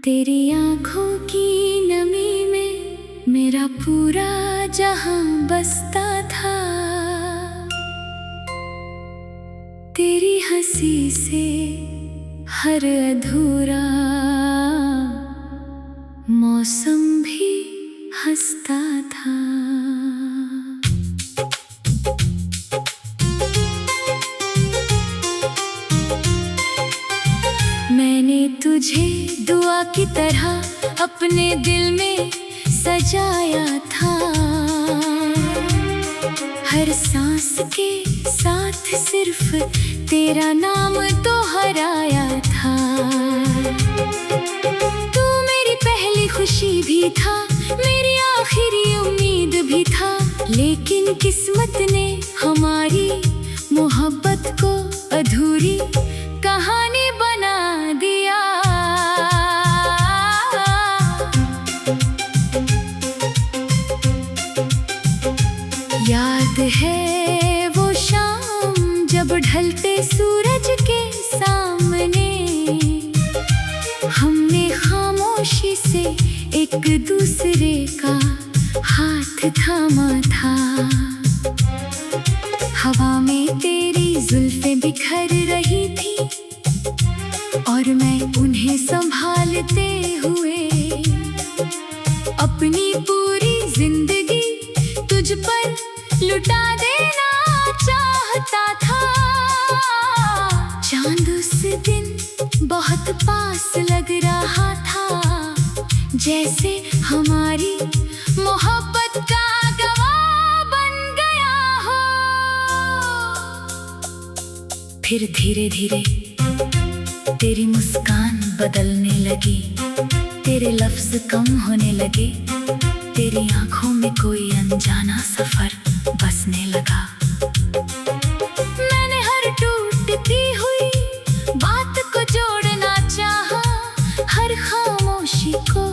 तेरी आँखों की नमी में मेरा पूरा जहां बसता था। तेरी हंसी से हर अधूरा मौसम भी हंसता था। मैंने तुझे दुआ की तरह अपने दिल में सजाया था। हर सांस के साथ सिर्फ तेरा नाम दोहराया था। तू मेरी पहली खुशी भी था, मेरी आखिरी उम्मीद भी था। लेकिन किस्मत ने हमारी मोहब्बत को अधूरी कहानी बना दिया। याद है वो शाम जब ढलते सूरज के सामने हमने खामोशी से एक दूसरे का हाथ थामा था। हवा में तेरी जुल्फें बिखर रही थी और मैं उन्हें संभालते हुए अपनी पूरी जिंदगी तुझ पर लुटा देना चाहता था। चांद उस दिन बहुत पास लग रहा था, जैसे हमारी मोहब्बत का गवाह बन गया हो। फिर धीरे धीरे तेरी मुस्कान बदलने लगी, तेरे लफ्ज कम होने लगे। तेरी आंखों में कोई अनजाना सफर बसने लगा। मैंने हर टूटती हुई बात को जोड़ना चाहा, हर खामोशी को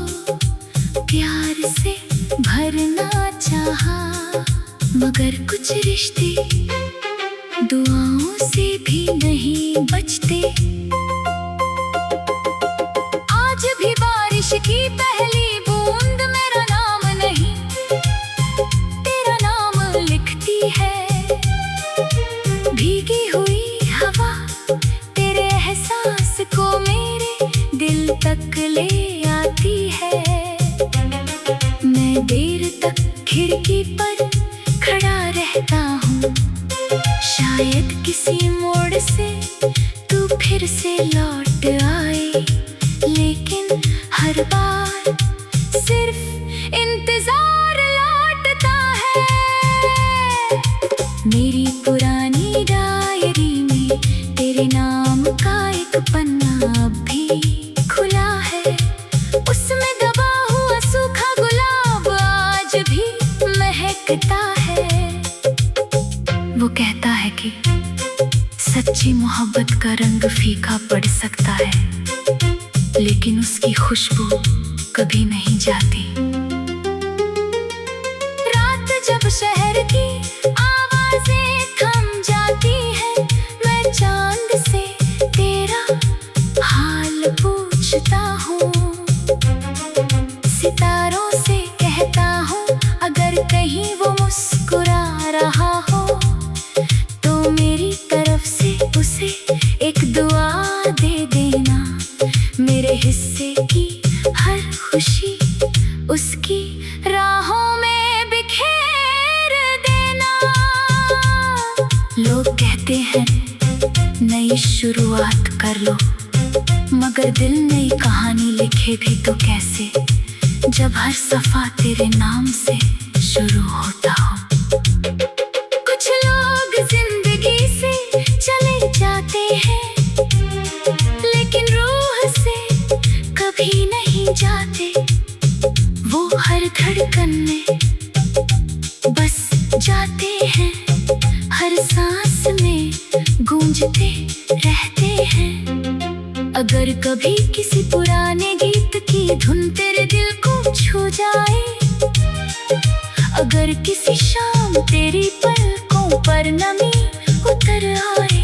प्यार से भरना चाहा। मगर कुछ रिश्ते दुआओं से भी नहीं बचते। आज भी बारिश की पहली बूंद मेरा नाम नहीं, तेरा नाम लिखती है। भीगी हुई हवा तेरे एहसास को मेरे दिल तक ले आती है। मैं देर तक खिड़की पर खड़ा रहता हूँ, शायद किसी मोड़ से तू फिर से लौट आए। लेकिन हर बार सिर्फ इंतजार लौटता है। मेरी पुरानी डायरी में तेरे नाम का एक पन्ना अब भी खुला है। उसमें दबा हुआ सूखा गुलाब आज भी महकता है। वो कहता है कि सच्ची मोहब्बत का रंग फीका पड़ सकता है, लेकिन उसकी खुशबू कभी नहीं जाती। रात जब शहर की आवाजें थम जाती है, मैं चांद से तेरा हाल पूछता हूँ। सितारों से कहता हूँ अगर कहीं वो मुस्कुरा रहा हो तो मेरी तरफ से उसे एक दुआ दे देना। मेरे हिस्से की हर खुशी उसकी राहों में बिखेर देना। लोग कहते हैं नई शुरुआत कर लो, मगर दिल नई कहानी लिखे भी तो कैसे, जब हर सफा तेरे नाम से शुरू होता हो। कुछ लोग जिंदगी से चले जाते हैं, लेकिन रूह से कभी नहीं जाते। वो हर धड़कन में बस जाते हैं, हर सांस में गूंजते रहते हैं। अगर कभी किसी पुराने गीत की धुन तेरे दिल को छू जाए, अगर किसी शाम तेरी पलकों पर नमी उतर आए,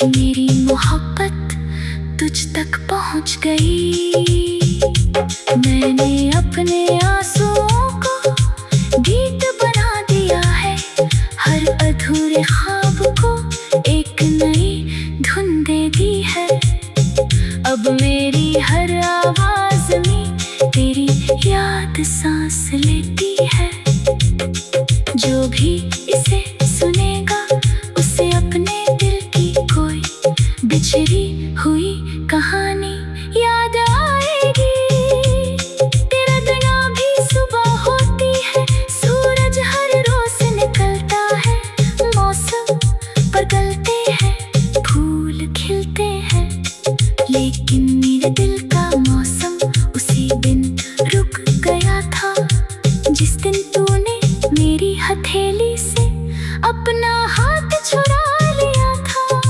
कि मेरी मोहब्बत तुझ तक पहुंच गई। मैंने अपने आंसुओं को गीत बना दिया है, हर अधूरे ख्वाब को एक नई धुन दे दी है। अब मेरी हर आवाज में तेरी याद सांस लेती है। जो भी इसे सुनेगा उसे अपने दिल की कोई बिछड़ी हुई कहानी याद आएगी। तेरा दिन भी सुबह होती है, सूरज हर रोज निकलता है, मौसम बदलते हैं, फूल खिलते हैं, लेकिन मेरे दिल का मौसम उसी दिन रुक गया था जिस दिन तूने मेरी हथेली से अपना हाथ छुड़ा लिया था।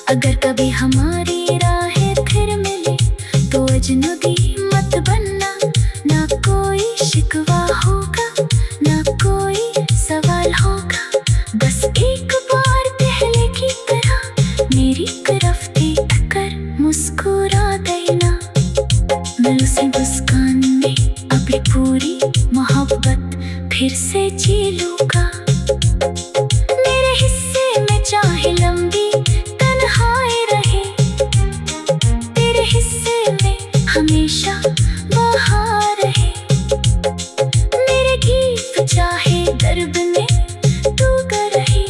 अगर कभी हमारी राहें फिर मिले तो अजनबी मत बनना, ना कोई शिकवा होगा ना कोई सवाल होगा। बस एक बार पहले की तरह मेरी तरफ देख कर मुस्कुरा देना। मैं उसी मुस्कान में अपनी पूरी मोहब्बत फिर से जी लूँगा। मेरे हिस्से में चाहे लंबी तन्हाई रहे, तेरे हिस्से में हमेशा बहार रहे। मेरे गीत चाहे दर्द में डूबा रहे,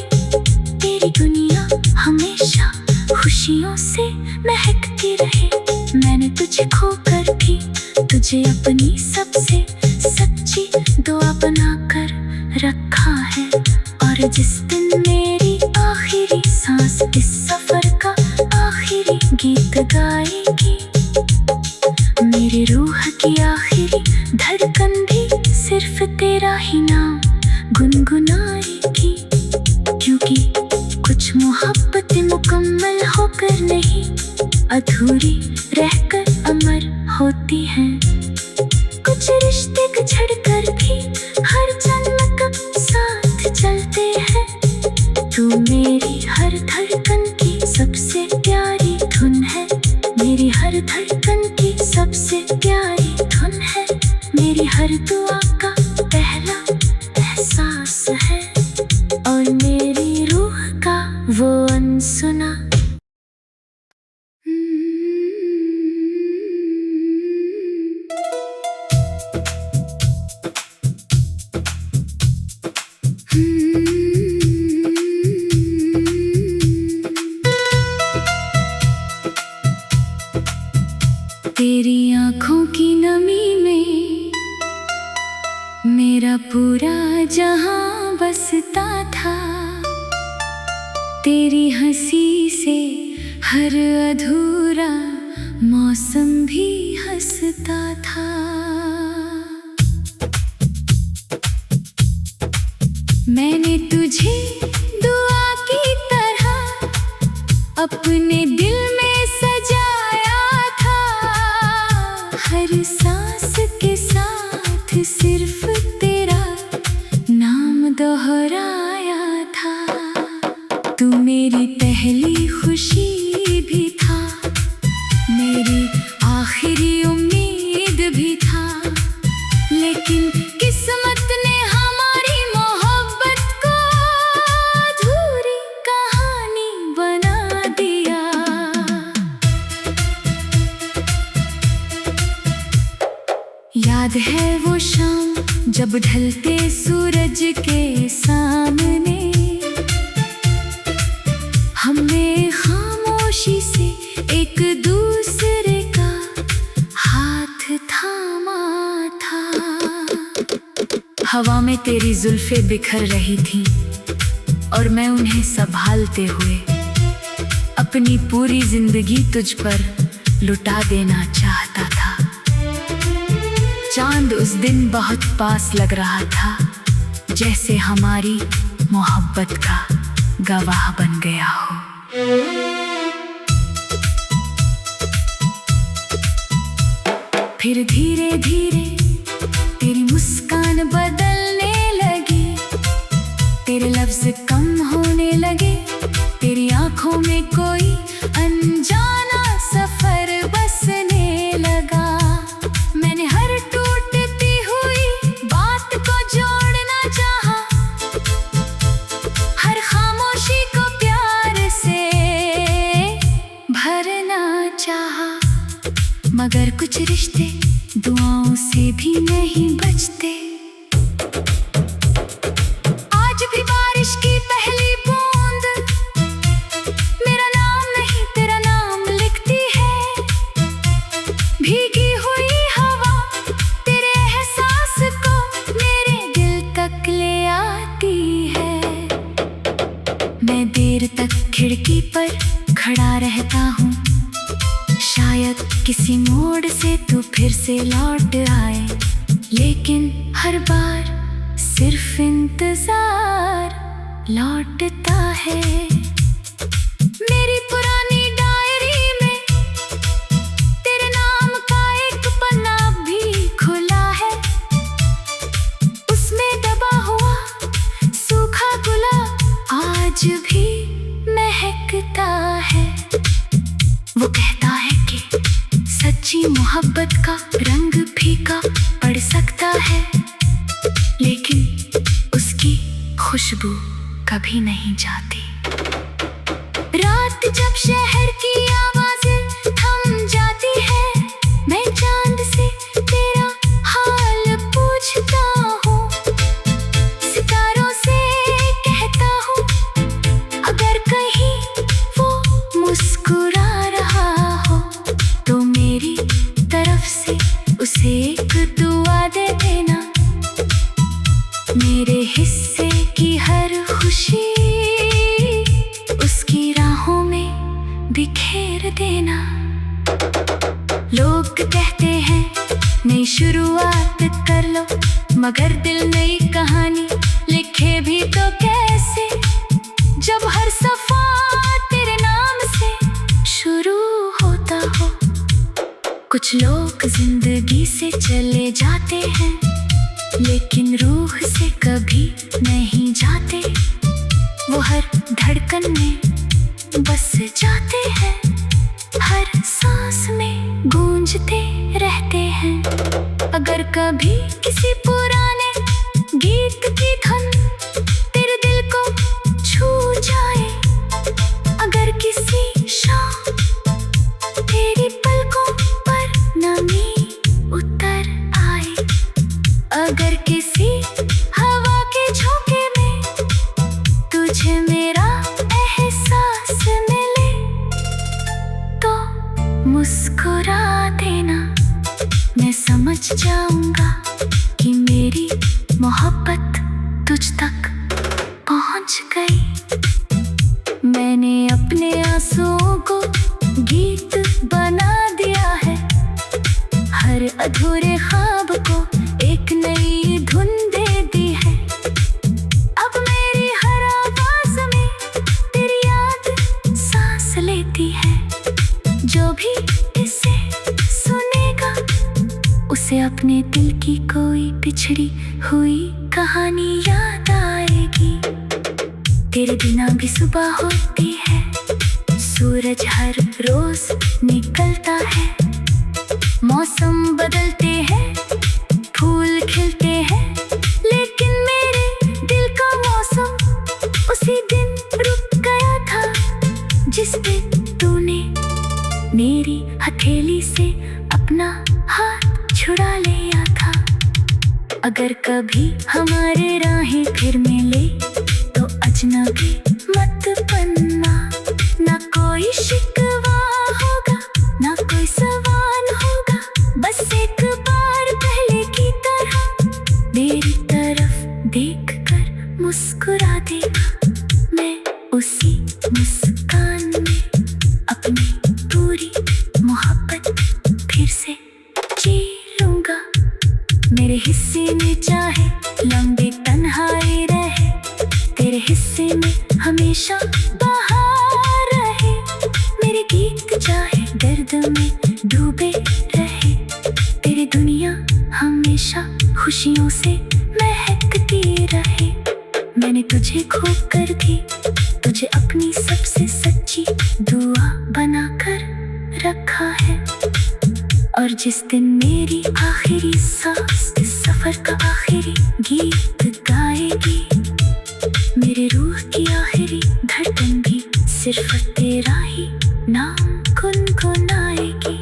तेरी दुनिया हमेशा खुशियों से महकती रहे। मैंने तुझे खोकर भी तुझे अपनी सबसे सच्ची दुआ बनाकर रखा है। और जिस दिन मेरी आखिरी सांस इस सफर का आखिरी गीत गाएगी, मेरी रूह की आखिरी धड़कन भी सिर्फ तेरा ही नाम गुनगुनाएगी। क्योंकि कुछ मोहब्बतें मुकम्मल होकर नहीं, अधूरी रहकर अमर होती हैं। कुछ रिश्ते बिछड़ कर भी हर जन्म का साथ चलते हैं। तू मेरी हर धड़कन की सबसे प्यारी धुन है, मेरी हर धड़कन की सबसे प्यारी धुन है, मेरी हर दुआ का पहला एहसास है, और मेरी रूह का वो अनसुना तेरी आँखों की नमी में मेरा पूरा जहां बसता था। तेरी हंसी से हर अधूरा मौसम भी हंसता था। मैंने तुझे दुआ की तरह अपने दिल में सजाया था। हर सांस के साथ सिर्फ तेरा नाम दोहराया था। तू मेरी पहली खुशी भी था, मेरी आखिरी उम्मीद भी था। लेकिन किस्मत ने हमारी मोहब्बत को अधूरी कहानी बना दिया। याद है वो शाम जब ढलते सूरज के सामने हमने खामोशी से एक दूसरे का हाथ थामा था। हवा में तेरी जुल्फें बिखर रही थीं और मैं उन्हें संभालते हुए अपनी पूरी जिंदगी तुझ पर लुटा देना चाहता था। चांद उस दिन बहुत पास लग रहा था, जैसे हमारी मोहब्बत का गवाह बन गया हो। फिर धीरे धीरे तेरी मुस्कान बदलने लगी, तेरे लफ्ज कम होने लगे, तेरी आंखों में में कोई अनजाना सफर बसने लगा। मैंने हर टूटती हुई बात को जोड़ना चाहा, हर खामोशी को प्यार से भरना चाहा। मगर कुछ रिश्ते दुआओं से भी नहीं बचते। आज भी बारिश की पहली बूंद मेरा नाम नहीं तेरा नाम लिखती है। भीगी हुई हवा तेरे एहसास को मेरे दिल तक ले आती है। मैं देर तक खिड़की पर खड़ा रहता हूँ, शायद किसी मोड़ से तू फिर से लौट आए। लेकिन हर बार सिर्फ इंतजार लौटता है। मेरी पुरानी डायरी में तेरे नाम का एक पन्ना भी खुला है। उसमें दबा हुआ सूखा गुलाब आज भी महकता है। वो कहता है कि सच्ची मोहब्बत का रंग फीका पड़ सकता है, लेकिन उसकी खुशबू कभी नहीं जाती। रात जब शहर की आवाज़ें थम जाती है, मैं चांद से तेरा हाल पूछता हूँ, सितारों से कहता हूँ अगर कहीं वो मुस्कुरा रहा हो तो मेरी तरफ से उसे एक दुआ दे देना। मेरे हिस्से की हर खुशी उसकी राहों में बिखेर देना। लोग कहते हैं नई शुरुआत कर लो, मगर दिल नई कहानी लिखे भी तो कैसे, जब हर सफा तेरे नाम से शुरू होता हो। कुछ लोग जिंदगी से चले जाते हैं, लेकिन रूह से कभी नहीं जाते। वो हर धड़कन में बस जाते हैं, हर सांस में गूंजते रहते हैं। अगर कभी किसी पुराने गीत की धुन तेरे दिल को छू जाए, अगर किसी शाम तेरी पलकों पर नमी उतर आए, अगर किसी हवा के झोंके में तुझे मेरा एहसास मिले, तो मुस्कुरा देना। मैं समझ जाऊंगा कि मेरी मोहब्बत तुझ तक पहुंच गई। मैंने अपने आंसुओं को गीत बना दिया है, हर अधूरे ख्वाब को एक नई धुन दे दी है। अब मेरी हर आवाज में तेरी याद सांस लेती है। जो भी इसे सुनेगा उसे अपने दिल की कोई पिछड़ी हुई कहानी याद आएगी। तेरे बिना भी सुबह होती है, सूरज हर रोज निकलता है, मौसम बदलते हैं, फूल खिलते हैं, लेकिन मेरे दिल का मौसम उसी दिन रुक गया था जिस दिन तूने मेरी हथेली से अपना हाथ छुड़ा लिया था। अगर कभी हमारे राहें फिर मिले तो अजनबी मत बनना। ना कोई शिकवा होगा, ना कोई सवाल होगा, बस एक बार पहले की तरह मेरी तरफ देखकर मुस्कुरा देना। मैं उसी मुस्कान में अपनी पूरी मोहब्बत फिर से जी लूंगा। मेरे हिस्से में चाहे लंबी तन्हाई रहे, तेरे हिस्से में हमेशा बहार रहे। मेरे गीत चाहे दर्द में डूबे रहे, तेरी दुनिया हमेशा खुशियों से महकती रहे। मैंने तुझे खो कर भी तुझे अपनी सबसे सच्ची दुआ बनाकर रखा है। और जिस दिन मेरी आखिरी सांस इस सफर का आखिरी गीत गाएगी, मेरे रूह की आखिरी धड़कन भी सिर्फ तेरा ही नाम गुनगुनाएगी।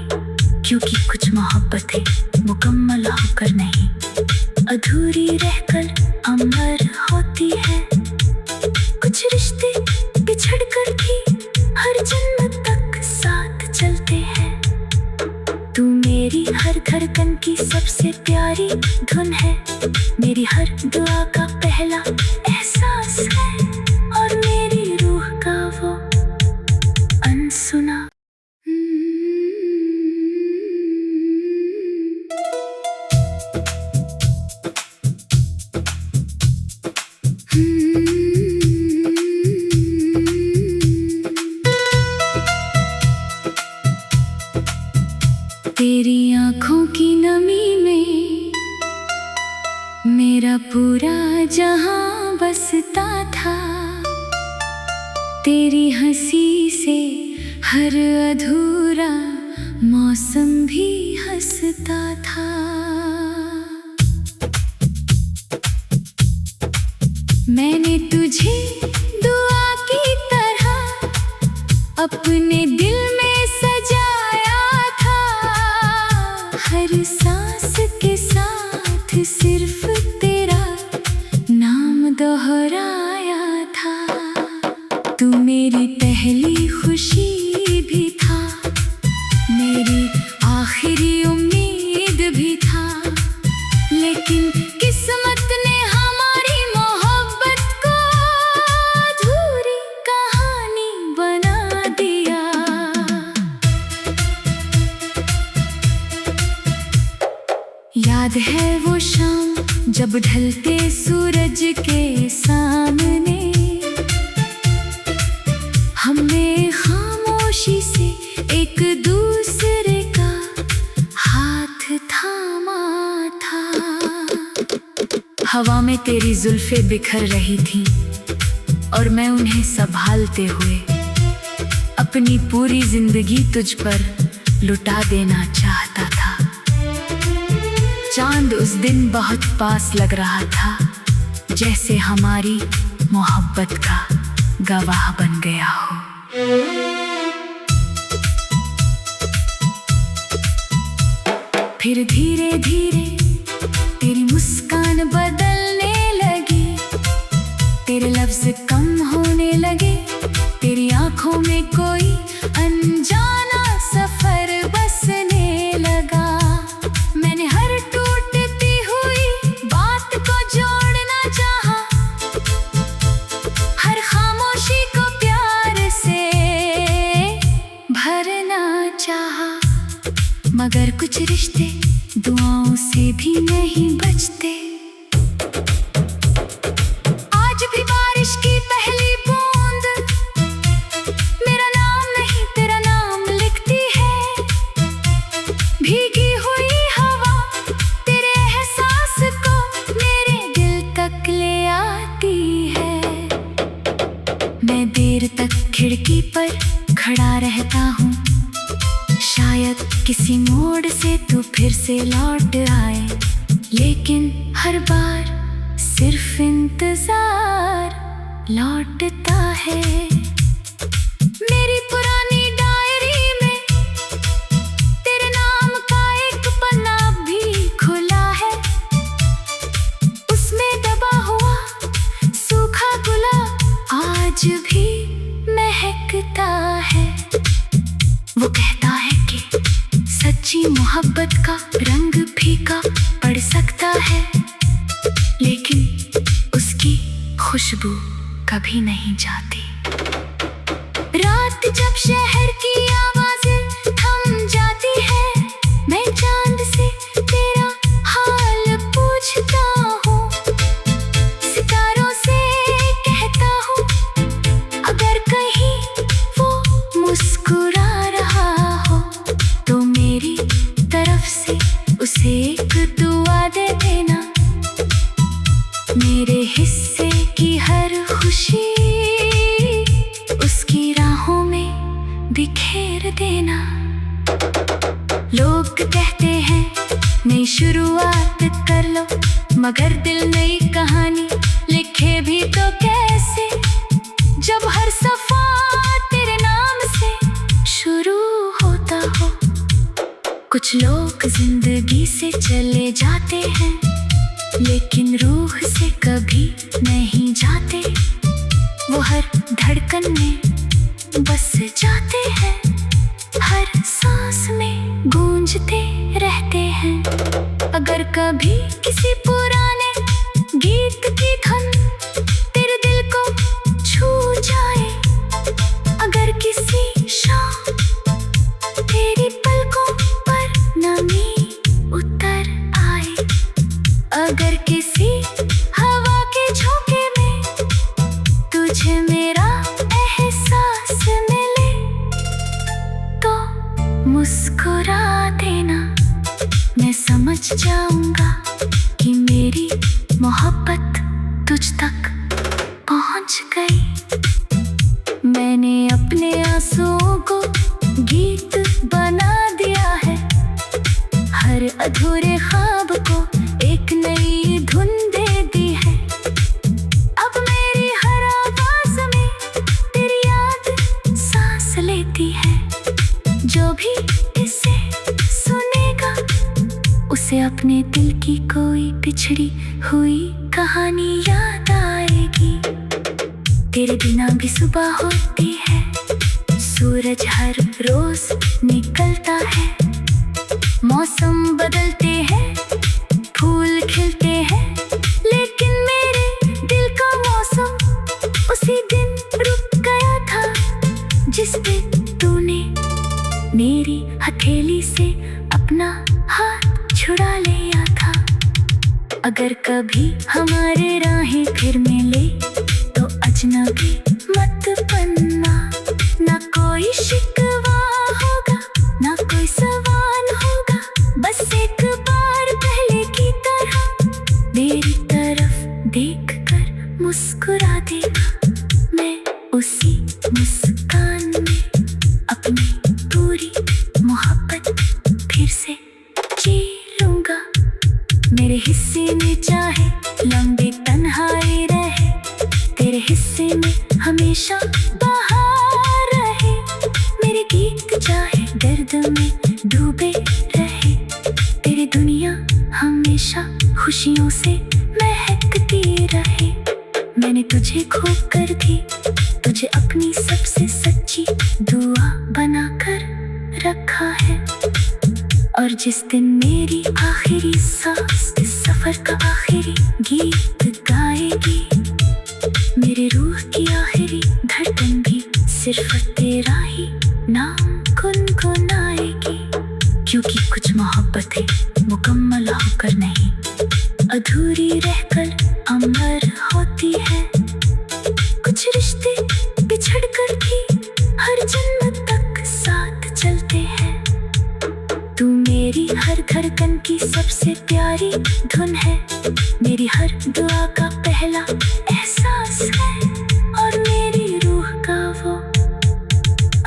क्योंकि कुछ मोहब्बतें मुकम्मल होकर नहीं, अधूरी रहकर अमर होती है। कुछ रिश्ते बिछड़कर भी हर जन्म तक साथ चलते हैं। तू मेरी हर धड़कन की सबसे प्यारी धुन है, मेरी हर दुआ का पहला एहसास है, और मेरी रूह का वो अनसुना। तेरी आँखों की नमी में मेरा पूरा जहां बसता था। तेरी हंसी से हर अधूरा मौसम भी हंसता था। मैंने तुझे दुआ की तरह अपने दिल में सजाया था। हर सांस के साथ सिर्फ तेरा नाम दोहराया था। तू मेरी पहली खुशी भी था, मेरी आखिरी उम्मीद भी था। लेकिन किस्मत ने हमारी मोहब्बत को अधूरी कहानी बना दिया। याद है वो शाम जब ढलते सूरज के सामने हमने खामोशी से एक दूसरे का हाथ थामा था। हवा में तेरी जुल्फें बिखर रही थीं और मैं उन्हें संभालते हुए अपनी पूरी जिंदगी तुझ पर लुटा देना चाहता था। चांद उस दिन बहुत पास लग रहा था, जैसे हमारी मोहब्बत का गवाह बन गया हो। फिर धीरे धीरे तेरी मुस्कान बदलने लगी, तेरे लफ्ज कम होने लगे। तेरी आंखों में कोई अनजाना सफर बसने लगा। मैंने हर टूटती हुई बात को जोड़ना चाहा, हर खामोशी को प्यार से भरना चाहा। मगर कुछ रिश्ते दुआओं से भी नहीं बचते। आज भी बारिश की पहली बूंद मेरा नाम नहीं तेरा नाम लिखती है। भीगी हुई हवा तेरे एहसास को मेरे दिल तक ले आती है। मैं देर तक खिड़की पर खड़ा रहता हूँ, शायद किसी मोड़ से तू फिर से लौट आए। लेकिन हर बार सिर्फ इंतजार लौटता है। मेरी पुरानी डायरी में तेरे नाम का एक पन्ना भी खुला है। उसमें दबा हुआ सूखा गुलाब आज भी महकता है। वो कहता है कि सच्ची मोहब्बत का रंग फीका पड़ सकता है, लेकिन उसकी खुशबू कभी नहीं जाती। रात जब शहर की आवाजें थम जाती है, मैं चांद से तेरा हाल पूछता हूँ। सितारों से कहता हूँ, अगर कहीं वो मुस्कुरा रहा हो तो मेरी तरफ से उसे एक दुआ दे देना। मेरे हिस्से की हर खुशी बिखेर देना। लोग कहते हैं नई शुरुआत कर लो, मगर दिल नई कहानी लिखे भी तो कैसे, जब हर सफा तेरे नाम से शुरू होता हो। कुछ लोग जिंदगी से चले जाते हैं, लेकिन रूह से कभी नहीं जाते। वो हर धड़कन में बस जाते हैं, हर सांस में गूंजते रहते हैं। अगर कभी किसी पुराने गीत की धुन तेरे दिल को छू जाए, अगर किसी शाम तेरी पलकों पर नमी उतर आए, अगर किसी हवा के झोंके में तुझे मेरा एहसास मिले, तो मुस्कुरा देना। मैं समझ जाऊंगा कि मेरी मोहब्बत तुझ तक पहुंच गई। मैंने अपने आंसुओं को गीत बना दिया है, हर अधूरे ख्वाब को एक नई धुन दे दी है। अब मेरी हर आवाज में तेरी याद सांस लेती है। जो भी इसे सुनेगा, उसे अपने दिल की कोई बिछड़ी हुई कहानी याद आएगी। तेरे बिना भी सुबह होती है, सूरज हर रोज निकलता है, मौसम बदलते हैं, फूल खिलते हैं, लेकिन मेरे दिल का मौसम उसी दिन रुक गया था, जिस दिन तूने मेरी हथेली से अपना हाथ छुड़ा लिया था। अगर कभी हमारे राहें फिर मिले, तो अजनबी मत बनना। ना कोई शिकवा होगा, ना कोई सवाल होगा, बस एक बार पहले की तरह मेरी तरफ देखकर मुस्कुरा देगा। मैं उसी मुस्कान में अपनी पूरी मोहब्बत फिर से जी लूंगा। मेरे हिस्से में चाहे लंबी तन्हाई रहे, तेरे हिस्से में हमेशा बहार रहे। मेरे गीत चाहे दर्द में डूबे रहे, तेरी दुनिया हमेशा खुशियों से महकती रहे। मैंने तुझे खोकर भी तुझे अपनी सबसे सच्ची दुआ बनाकर रखा है। और जिस दिन मेरी आखिरी सांस इस सफर का आखिरी गीत गाएगी, मेरे रूह की आखिरी धड़कन भी सिर्फ तेरा ही नाम गुनगुनाएगी। क्योंकि कुछ मोहब्बतें मुकम्मल होकर नहीं, अधूरी रहकर अमर होती है। कुछ रिश्ते बिछड़कर भी हर जन्म तक साथ चलते हैं। तू मेरी हर धड़कन की सबसे प्यारी धुन है, मेरी हर दुआ का पहला एहसास है, और मेरी रूह का वो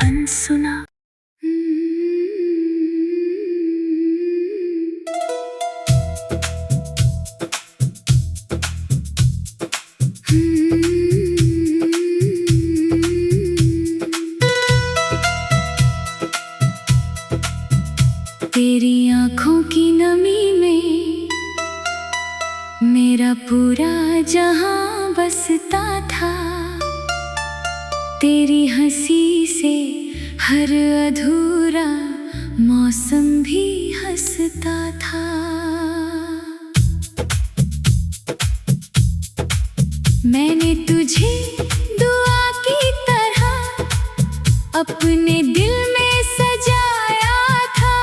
अनसुना। तेरी आँखों की नमी में मेरा पूरा जहां बसता था। तेरी हंसी से हर अधूरा मौसम भी हंसता था। मैंने तुझे दुआ की तरह अपने दिल में सजाया था।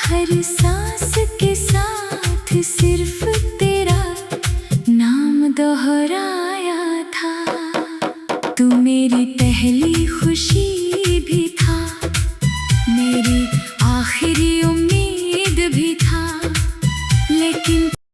हर सांस के साथ सिर्फ तेरा नाम दोहराया था। तू मेरी पहली खुशी भी था, मेरी आखिरी उम्मीद